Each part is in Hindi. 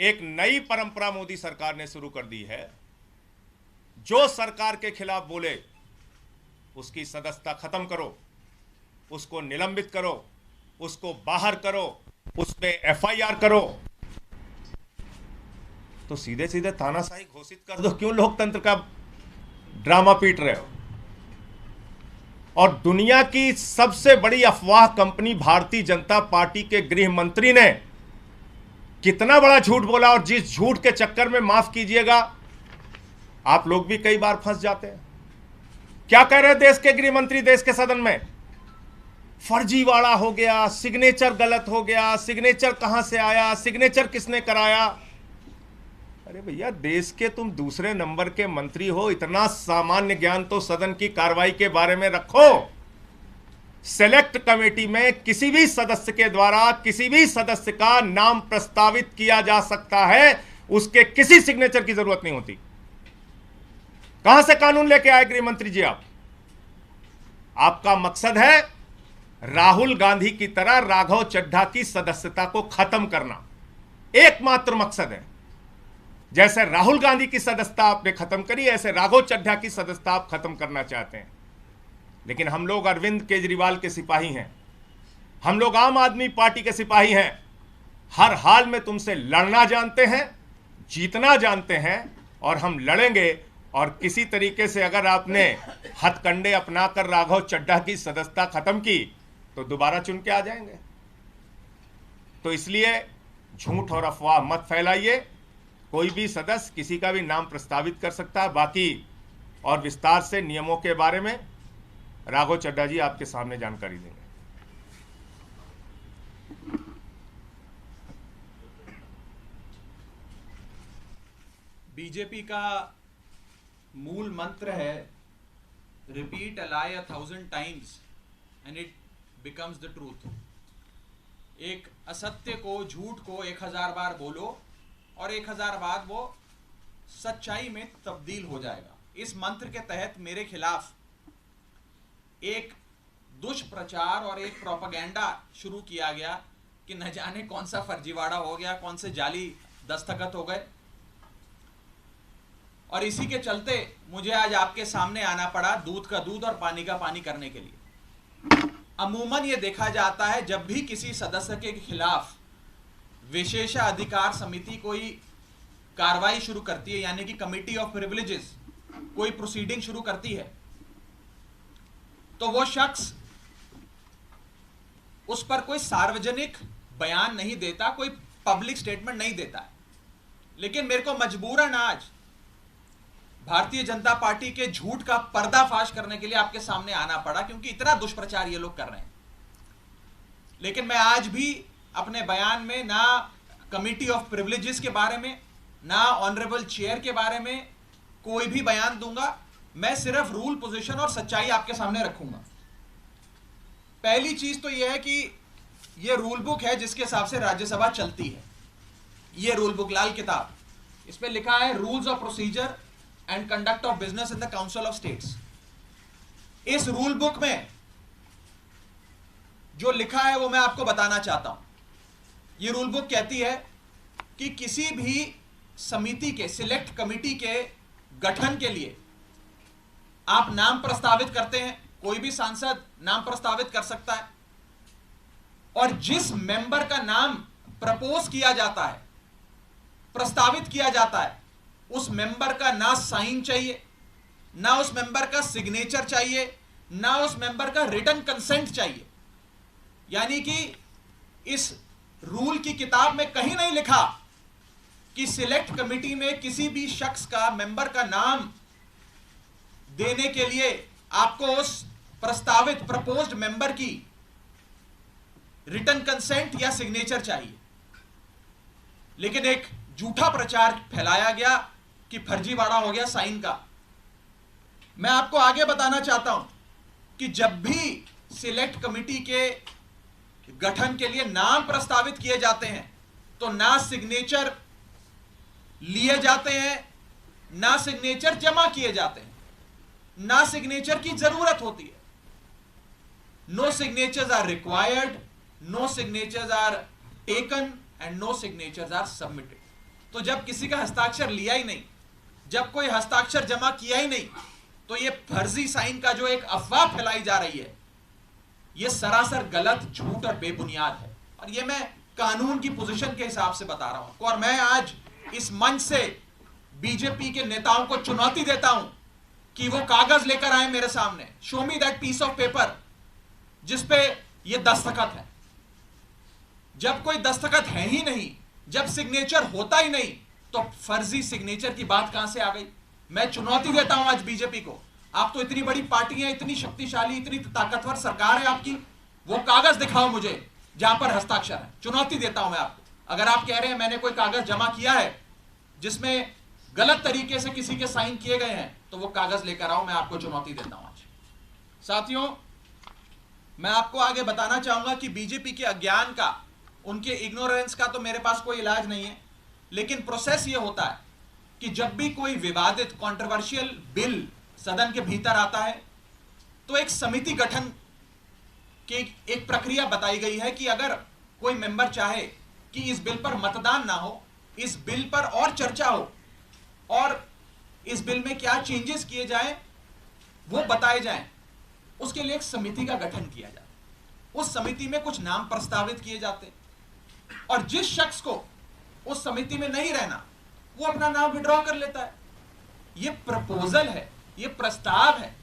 एक नई परंपरा मोदी सरकार ने शुरू कर दी है। जो सरकार के खिलाफ बोले उसकी सदस्यता खत्म करो, उसको निलंबित करो, उसको बाहर करो, उस पे एफआईआर करो। तो सीधे सीधे तानाशाही घोषित कर दो, क्यों लोकतंत्र का ड्रामा पीट रहे हो? और दुनिया की सबसे बड़ी अफवाह कंपनी भारतीय जनता पार्टी के गृह मंत्री ने कितना बड़ा झूठ बोला, और जिस झूठ के चक्कर में, माफ कीजिएगा, आप लोग भी कई बार फंस जाते हैं। क्या कह रहे देश के गृह मंत्री देश के सदन में? फर्जीवाड़ा हो गया, सिग्नेचर गलत हो गया, सिग्नेचर कहां से आया, सिग्नेचर किसने कराया। अरे भैया, देश के तुम दूसरे नंबर के मंत्री हो, इतना सामान्य ज्ञान तो सदन की कार्रवाई के बारे में रखो। सेलेक्ट कमेटी में किसी भी सदस्य के द्वारा किसी भी सदस्य का नाम प्रस्तावित किया जा सकता है, उसके किसी सिग्नेचर की जरूरत नहीं होती। कहां से कानून लेके आए गृह मंत्री जी आप? आपका मकसद है राहुल गांधी की तरह राघव चड्ढा की सदस्यता को खत्म करना, एकमात्र मकसद है। जैसे राहुल गांधी की सदस्यता आपने खत्म करी, ऐसे राघव चड्ढा की सदस्यता आप खत्म करना चाहते हैं। लेकिन हम लोग अरविंद केजरीवाल के सिपाही हैं, हम लोग आम आदमी पार्टी के सिपाही हैं। हर हाल में तुमसे लड़ना जानते हैं, जीतना जानते हैं, और हम लड़ेंगे। और किसी तरीके से अगर आपने हथकंडे अपनाकर राघव चड्ढा की सदस्यता खत्म की तो दोबारा चुन के आ जाएंगे। तो इसलिए झूठ और अफवाह मत फैलाइए। कोई भी सदस्य किसी का भी नाम प्रस्तावित कर सकता है। बाकी और विस्तार से नियमों के बारे में राघव चड्ढा जी आपके सामने जानकारी देंगे। बीजेपी का मूल मंत्र है, repeat a lie 1000 times and it becomes the truth. एक असत्य को, झूठ को 1000 बार बोलो और 1000 बाद वो सच्चाई में तब्दील हो जाएगा। इस मंत्र के तहत मेरे खिलाफ एक दुष्प्रचार और एक प्रोपेगेंडा शुरू किया गया कि न जाने कौन सा फर्जीवाड़ा हो गया, कौन से जाली दस्तखत हो गए, और इसी के चलते मुझे आज आपके सामने आना पड़ा, दूध का दूध और पानी का पानी करने के लिए। अमूमन ये देखा जाता है जब भी किसी सदस्य के खिलाफ विशेषाधिकार समिति कोई कार्रवाई शुरू करती है, यानी कि कमिटी ऑफ प्रिविलेजेस कोई प्रोसीडिंग शुरू करती है, तो वो शख्स उस पर कोई सार्वजनिक बयान नहीं देता, कोई पब्लिक स्टेटमेंट नहीं देता है। लेकिन मेरे को मजबूरन आज भारतीय जनता पार्टी के झूठ का पर्दाफाश करने के लिए आपके सामने आना पड़ा, क्योंकि इतना दुष्प्रचार ये लोग कर रहे हैं। लेकिन मैं आज भी अपने बयान में ना कमिटी ऑफ प्रिविलेजेस के बारे में, ना ऑनरेबल चेयर के बारे में कोई भी बयान दूंगा। मैं सिर्फ रूल, पोजीशन और सच्चाई आपके सामने रखूंगा। पहली चीज तो यह है कि यह रूल बुक है जिसके हिसाब से राज्यसभा चलती है। यह रूल बुक, लाल किताब, इस पे लिखा है rules of procedure and conduct of business in the council of states. इस रूल बुक में जो लिखा है वो मैं आपको बताना चाहता हूं। यह रूल बुक कहती है कि किसी भी समिति के, सिलेक्ट कमिटी के गठन के लिए आप नाम प्रस्तावित करते हैं, कोई भी सांसद नाम प्रस्तावित कर सकता है, और जिस मेंबर का नाम प्रपोज किया जाता है, प्रस्तावित किया जाता है, उस मेंबर का ना साइन चाहिए, ना उस मेंबर का सिग्नेचर चाहिए, ना उस मेंबर का रिटन कंसेंट चाहिए। यानी कि इस रूल की किताब में कहीं नहीं लिखा कि सिलेक्ट कमिटी में किसी भी शख्स का, मेंबर का नाम देने के लिए आपको उस प्रस्तावित, प्रपोज्ड मेंबर की रिटन कंसेंट या सिग्नेचर चाहिए। लेकिन एक झूठा प्रचार फैलाया गया कि फर्जीवाड़ा हो गया साइन का। मैं आपको आगे बताना चाहता हूं कि जब भी सिलेक्ट कमिटी के गठन के लिए नाम प्रस्तावित किए जाते हैं तो ना सिग्नेचर लिए जाते हैं, ना सिग्नेचर जमा किए जाते हैं, ना सिग्नेचर की जरूरत होती है। No signatures are required, no signatures are taken and no signatures are submitted. तो जब किसी का हस्ताक्षर लिया ही नहीं, जब कोई हस्ताक्षर जमा किया ही नहीं, तो ये फर्जी साइन का जो एक अफवाह फैलाई जा रही है, ये सरासर गलत, झूठ और बेबुनियाद है। और ये मैं कानून की पोजीशन के हिसाब से बता रहा हूं। और मैं आज इस मंच से बीजेपी के नेताओं को चुनौती देता हूं कि वो कागज लेकर आए मेरे सामने, show me that piece of paper जिसपे ये दस्तखत है। जब कोई दस्तखत है ही नहीं, जब सिग्नेचर होता ही नहीं, तो फर्जी सिग्नेचर की बात कहां से आ गई? मैं चुनौती देता हूं आज बीजेपी को, आप तो इतनी बड़ी पार्टी है, इतनी शक्तिशाली, इतनी ताकतवर सरकार है आपकी, वो कागज दिखाओ मुझे जहां पर हस्ताक्षर है। चुनौती देता हूं मैं आपको। अगर आप कह रहे हैं मैंने कोई कागज जमा किया है जिसमें गलत तरीके से किसी के साइन किए गए हैं, तो वो कागज लेकर आओ, मैं आपको चुनौती देता हूं आज। साथियों, मैं आपको आगे बताना चाहूंगा कि बीजेपी के अज्ञान का, उनके इग्नोरेंस का तो मेरे पास कोई इलाज नहीं है, लेकिन प्रोसेस ये होता है कि जब भी कोई विवादित कंट्रोवर्शियल बिल सदन के भीतर आता है, तो एक समिति गठन की एक प्रक्रिया बताई गई है कि अगर कोई मेंबर चाहे कि इस बिल पर मतदान ना हो, इस बिल पर और चर्चा हो और इस बिल में क्या चेंजेस किए जाएं वो बताए जाएं, उसके लिए एक समिति का गठन किया जाता है। उस समिति में कुछ नाम प्रस्तावित किए जाते हैं और जिस शख्स को उस समिति में नहीं रहना, वो अपना नाम विड्रॉ कर लेता है। ये प्रपोजल है, ये प्रस्ताव है,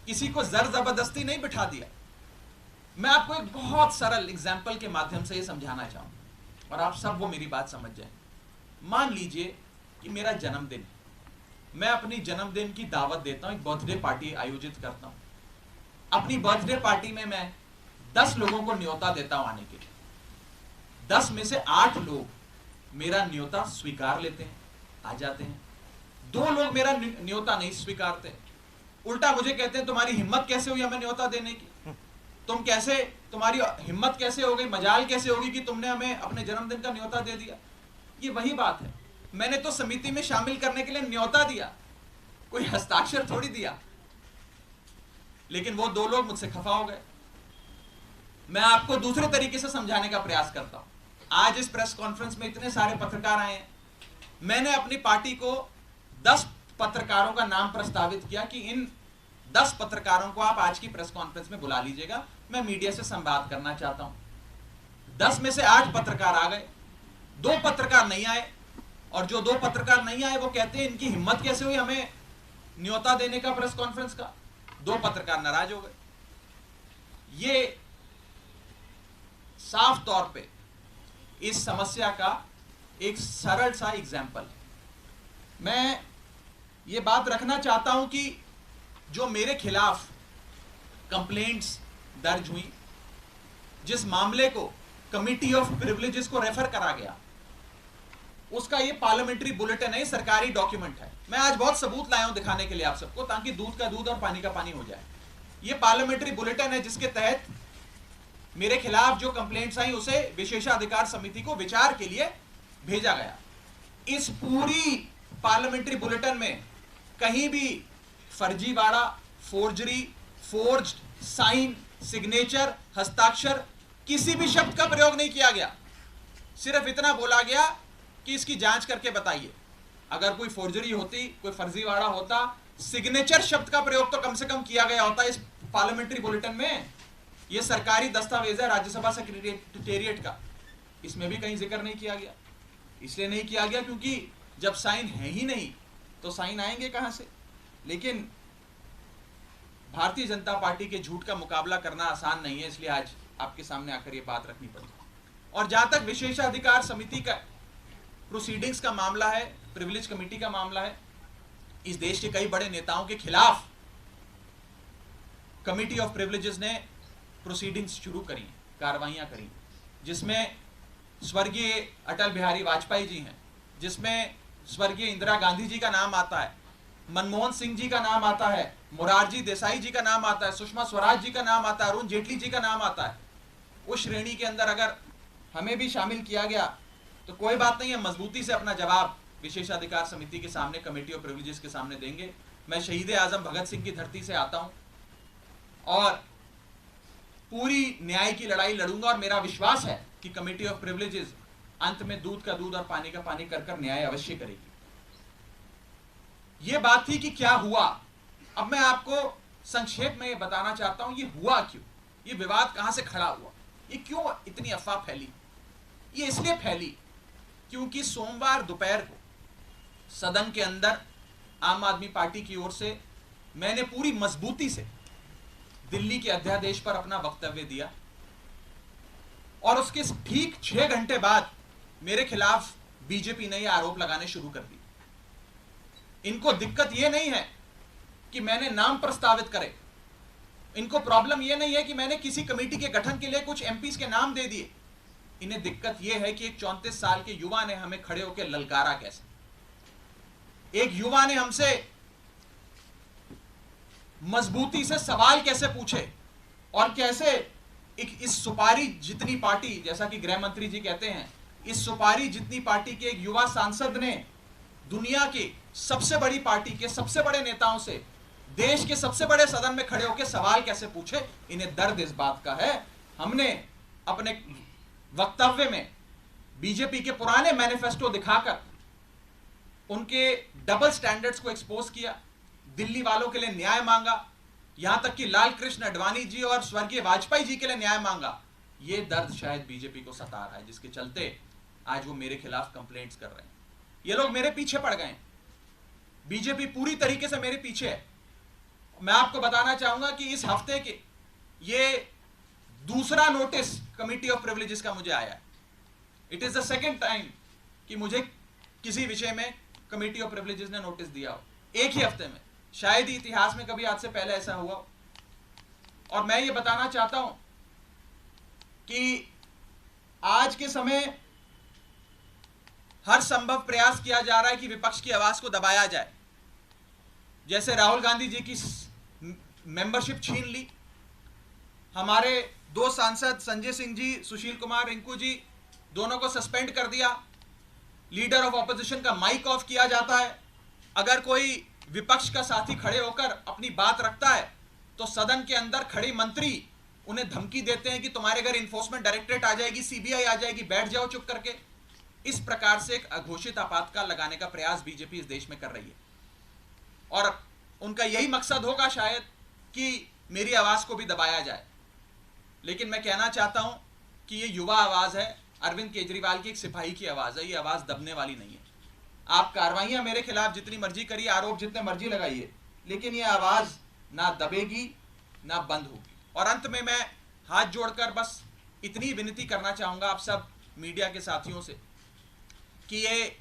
किसी को जर जबरदस्ती नहीं बिठा दिया। मैं आपको एक बहुत सरल एग्जाम्पल के माध्यम से ये समझाना चाहूंगा और आप सब वो मेरी बात समझ जाए। मान लीजिए कि मेरा जन्मदिन है, मैं अपनी जन्मदिन की दावत देता हूं, एक बर्थडे पार्टी आयोजित करता हूं। अपनी बर्थडे पार्टी में मैं 10 लोगों को न्योता देता हूं आने के लिए। 10 में से 8 लोग मेरा न्योता स्वीकार लेते हैं, आ जाते हैं। 2 लोग मेरा न्योता नहीं स्वीकारते, उल्टा मुझे कहते हैं तुम्हारी हिम्मत कैसे हुई हमें न्योता देने की, तुम्हारी हिम्मत कैसे हो गई, मजाल कैसे होगी कि तुमने हमें अपने जन्मदिन का न्योता दे दिया। ये वही बात है, मैंने तो समिति में शामिल करने के लिए न्योता दिया, कोई हस्ताक्षर थोड़ी दिया। लेकिन वो 2 लोग मुझसे खफा हो गए। मैं आपको दूसरे तरीके से समझाने का प्रयास करता हूं। आज इस प्रेस कॉन्फ्रेंस में इतने सारे पत्रकार आए हैं, मैंने अपनी पार्टी को 10 पत्रकारों का नाम प्रस्तावित किया कि इन 10 पत्रकारों को आप आज की प्रेस कॉन्फ्रेंस में बुला लीजिएगा, मैं मीडिया से संवाद करना चाहता हूं। 10 में से 8 पत्रकार आ गए, 2 पत्रकार नहीं आए, और जो 2 पत्रकार नहीं आए वो कहते हैं इनकी हिम्मत कैसे हुई हमें न्योता देने का प्रेस कॉन्फ्रेंस का। 2 पत्रकार नाराज हो गए। ये साफ तौर पे इस समस्या का एक सरल सा एग्जाम्पल है। मैं ये बात रखना चाहता हूं कि जो मेरे खिलाफ कंप्लेंट्स दर्ज हुई, जिस मामले को कमिटी ऑफ प्रिविलेजेस को रेफर करा गया, उसका ये पार्लियामेंट्री बुलेटिन है, सरकारी डॉक्यूमेंट है। मैं आज बहुत सबूत लाया हूं दिखाने के लिए आप सबको, ताकि दूध का दूध और पानी का पानी हो जाए। ये पार्लियामेंट्री बुलेटिन है जिसके तहत मेरे खिलाफ जो कंप्लेंट्स आई उसे विशेषाधिकार समिति को विचार के लिए भेजा गया। इस पूरी पार्लियामेंट्री बुलेटिन में कहीं भी फर्जीवाड़ा, फोर्जरी, फोर्ज्ड साइन, सिग्नेचर, हस्ताक्षर, किसी भी शब्द का प्रयोग नहीं किया गया। सिर्फ इतना बोला गया कि इसकी जांच करके बताइए। अगर कोई फोर्जरी होती, कोई फर्जीवाड़ा होता, सिग्नेचर शब्द का प्रयोग तो कम से कम किया गया होता इस पार्लियामेंट्री बुलेटिन में। यह सरकारी दस्तावेज है राज्यसभा सेक्रेटेरिएट का, इसमें भी कहीं जिक्र नहीं किया गया। इसलिए नहीं किया गया क्योंकि जब साइन है ही नहीं तो साइन आएंगे कहां से। लेकिन भारतीय जनता पार्टी के झूठ का मुकाबला करना आसान नहीं है, इसलिए आज आपके सामने आकर यह बात रखनी पड़ी। और जहां तक विशेषाधिकार समिति का प्रोसीडिंग्स का मामला है, प्रिविलेज कमेटी का मामला है, इस देश के कई बड़े नेताओं के खिलाफ कमिटी ऑफ प्रिविलेजेस ने प्रोसीडिंग्स शुरू करी, कार्रवाइयां करी, जिसमें स्वर्गीय अटल बिहारी वाजपेयी जी हैं, जिसमें स्वर्गीय इंदिरा गांधी जी का नाम आता है, मनमोहन सिंह जी का नाम आता है, मोरारजी देसाई जी का नाम आता है, सुषमा स्वराज जी का नाम आता है, अरुण जेटली जी का नाम आता है। उस श्रेणी के अंदर अगर हमें भी शामिल किया गया तो कोई बात नहीं है, मजबूती से अपना जवाब विशेषाधिकार समिति के सामने, कमेटी ऑफ प्रिविलेजेस के सामने देंगे। मैं शहीद आजम भगत सिंह की धरती से आता हूं और पूरी न्याय की लड़ाई लड़ूंगा और मेरा विश्वास है कि कमेटी ऑफ प्रिविलेजेस अंत में दूध का दूध और पानी का पानी कर कर न्याय अवश्य करेगी। यह बात थी कि क्या हुआ। अब मैं आपको संक्षेप में यह बताना चाहता हूं ये हुआ क्यों, ये विवाद कहां से खड़ा हुआ, ये क्यों इतनी अफवाह फैली। ये इसलिए फैली क्योंकि सोमवार दोपहर को सदन के अंदर आम आदमी पार्टी की ओर से मैंने पूरी मजबूती से दिल्ली के अध्यादेश पर अपना वक्तव्य दिया और उसके ठीक 6 घंटे बाद मेरे खिलाफ बीजेपी ने यह आरोप लगाने शुरू कर दिए। इनको दिक्कत यह नहीं है कि मैंने नाम प्रस्तावित करे, इनको प्रॉब्लम यह नहीं है कि मैंने किसी कमेटी के गठन के लिए कुछ एमपीज के नाम दे दिए। इन्हें दिक्कत यह है कि एक 34 साल के युवा ने हमें खड़े होकर ललकारा कैसे, एक युवा ने हमसे मजबूती से सवाल कैसे पूछे और कैसे इस सुपारी जितनी पार्टी, जैसा कि गृह मंत्री जी कहते हैं, इस सुपारी जितनी पार्टी के एक युवा सांसद ने दुनिया की सबसे बड़ी पार्टी के सबसे बड़े नेताओं से देश के सबसे बड़े सदन में खड़े होकर सवाल कैसे पूछे। इन्हें दर्द इस बात का है। हमने अपने वक्तव्य में बीजेपी के पुराने मैनिफेस्टो दिखाकर उनके डबल स्टैंडर्ड्स को एक्सपोज किया, दिल्ली वालों के लिए न्याय मांगा, यहां तक कि लाल कृष्ण आडवाणी जी और स्वर्गीय वाजपेयी जी के लिए न्याय मांगा। यह दर्द शायद बीजेपी को सता रहा है, जिसके चलते आज वो मेरे खिलाफ कंप्लेंट्स कर रहे हैं। ये लोग मेरे पीछे पड़ गए, बीजेपी पूरी तरीके से मेरे पीछे है। मैं आपको बताना चाहूंगा कि इस हफ्ते के ये दूसरा नोटिस कमिटी ऑफ प्रिविलेजेस का मुझे आया है। It is the second time कि मुझे किसी विषय में कमिटी ऑफ प्रिविलेजेस ने नोटिस दिया हो एक ही हफ्ते में। शायद ही इतिहास में कभी आज से पहले ऐसा हुआ हो। और मैं ये बताना चाहता हूं कि आज के समय हर संभव प्रयास किया जा रहा है कि विपक्ष की आवाज को दबाया जाए। जैसे राहुल गांधी जी की मेंबरशिप छीन ली, हमारे 2 सांसद संजय सिंह जी, सुशील कुमार रिंकू जी, दोनों को सस्पेंड कर दिया, लीडर ऑफ ऑपोजिशन का माइक ऑफ किया जाता है। अगर कोई विपक्ष का साथी खड़े होकर अपनी बात रखता है तो सदन के अंदर खड़े मंत्री उन्हें धमकी देते हैं कि तुम्हारे घर इन्फोर्समेंट डायरेक्टरेट आ जाएगी, सीबीआई आ जाएगी, बैठ जाओ चुप करके। इस प्रकार से एक अघोषित आपातकाल लगाने का प्रयास बीजेपी इस देश में कर रही है और उनका यही मकसद होगा शायद कि मेरी आवाज को भी दबाया जाए। लेकिन मैं कहना चाहता हूं कि ये युवा आवाज है, अरविंद केजरीवाल की एक सिपाही की आवाज है, ये आवाज दबने वाली नहीं है। आप कार्रवाइयां मेरे खिलाफ जितनी मर्जी करिए, आरोप जितने मर्जी लगाइए, लेकिन ये आवाज ना दबेगी ना बंद होगी। और अंत में मैं हाथ जोड़कर बस इतनी विनती करना चाहूंगा आप सब मीडिया के साथियों से कि ये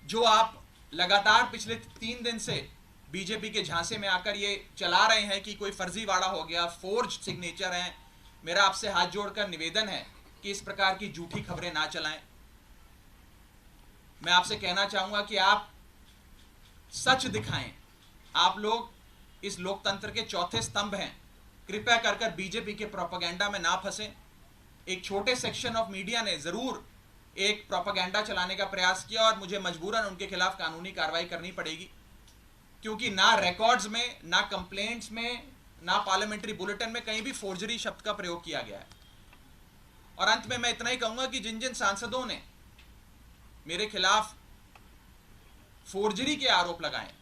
जो आप लगातार पिछले 3 दिन से बीजेपी के झांसे में आकर ये चला रहे हैं कि कोई फर्जीवाड़ा हो गया, फोर्ज सिग्नेचर हैं, मेरा आपसे हाथ जोड़कर निवेदन है कि इस प्रकार की झूठी खबरें ना चलाएं। मैं आपसे कहना चाहूंगा कि आप सच दिखाएं। आप लोग इस लोकतंत्र के चौथे स्तंभ हैं, कृपया कर बीजेपी के प्रोपेगेंडा में ना फंसें। एक छोटे सेक्शन ऑफ मीडिया ने जरूर एक प्रोपेगेंडा चलाने का प्रयास किया और मुझे मजबूरन उनके खिलाफ कानूनी कार्रवाई करनी पड़ेगी, क्योंकि ना रिकॉर्ड्स में, ना कंप्लेंट्स में, ना पार्लियामेंट्री बुलेटिन में कहीं भी फोर्जरी शब्द का प्रयोग किया गया है। और अंत में मैं इतना ही कहूंगा कि जिन जिन सांसदों ने मेरे खिलाफ फोर्जरी के आरोप लगाए,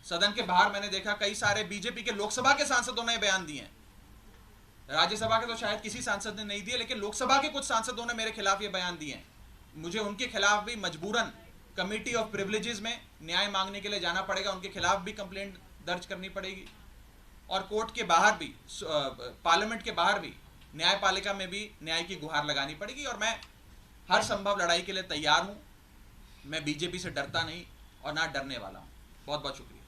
सदन के बाहर मैंने देखा कई सारे बीजेपी के लोकसभा के सांसदों ने बयान दिए, राज्यसभा के तो शायद किसी सांसद ने नहीं दिए, लेकिन लोकसभा के कुछ सांसदों ने मेरे खिलाफ ये बयान दिए हैं। मुझे उनके खिलाफ भी मजबूरन कमिटी ऑफ प्रिविलेजेस में न्याय मांगने के लिए जाना पड़ेगा, उनके खिलाफ भी कंप्लेंट दर्ज करनी पड़ेगी और कोर्ट के बाहर भी, पार्लियामेंट के बाहर भी, न्यायपालिका में भी न्याय की गुहार लगानी पड़ेगी। और मैं हर संभव लड़ाई के लिए तैयार हूं। मैं बीजेपी से डरता नहीं और ना डरने वाला हूं। बहुत बहुत शुक्रिया।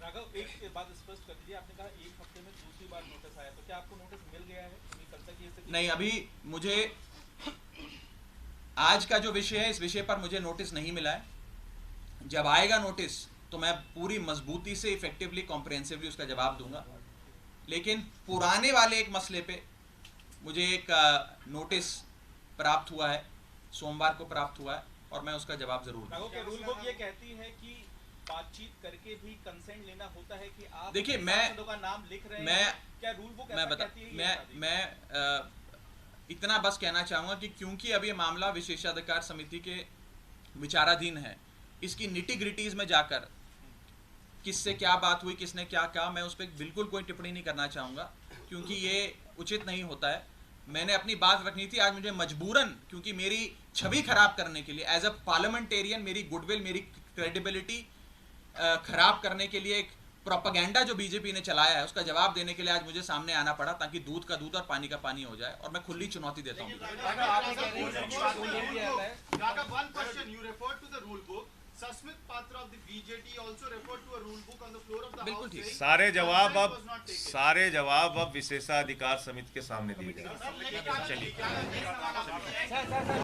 राघव, एक बात स्पष्ट कर दीजिए, आपने कहा एक हफ्ते में दूसरी बार नोटिस आया, तो क्या आपको नोटिस मिल गया है? कल तक ये स्थिति नहीं, अभी मुझे आज का जो विषय है इस विषय पर मुझे नोटिस नहीं मिला है। जब आएगा नोटिस तो मैं पूरी मजबूती से, इफेक्टिवली, कॉम्प्रिहेंसिवली उसका जवाब दूंगा। लेकिन पुराने वाले एक मसले पे मुझे एक नोटिस प्राप्त हुआ है, सोमवार को प्राप्त हुआ है और मैं उसका जवाब जरूर दूंगा। रूल बुक ये कहती है कि बातचीत करके भी कंसेंट लेना होता है कि आप देखिए, सांसदों का नाम लिख रहे हैं, क्या रूल बुक ऐसा कहती है? इतना बस कहना चाहूँगा कि क्योंकि अब ये मामला विशेषाधिकार समिति के विचाराधीन है, इसकी निटी ग्रिटीज में जाकर किससे क्या बात हुई, किसने क्या कहा, मैं उस पर बिल्कुल कोई टिप्पणी नहीं करना चाहूँगा, क्योंकि ये उचित नहीं होता है। मैंने अपनी बात रखनी थी, आज मुझे मजबूरन, क्योंकि मेरी छवि खराब करने के लिए एज अ पार्लियामेंटेरियन, मेरी गुडविल, मेरी क्रेडिबिलिटी खराब करने के लिए एक प्रोपेगेंडा जो बीजेपी ने चलाया है, उसका जवाब देने के लिए आज मुझे सामने आना पड़ा, ताकि दूध का दूध और पानी का पानी हो जाए। और मैं खुली चुनौती देता हूँ। Susmit Patra of the BJT also referred to a rule book on the floor of the बिल्कुल House. ठीक। saying सारे that जवाब was अब not taken. सारे जवाब अब विशेषाधिकार समिति के सामने दिए गए। Sir, लेकिन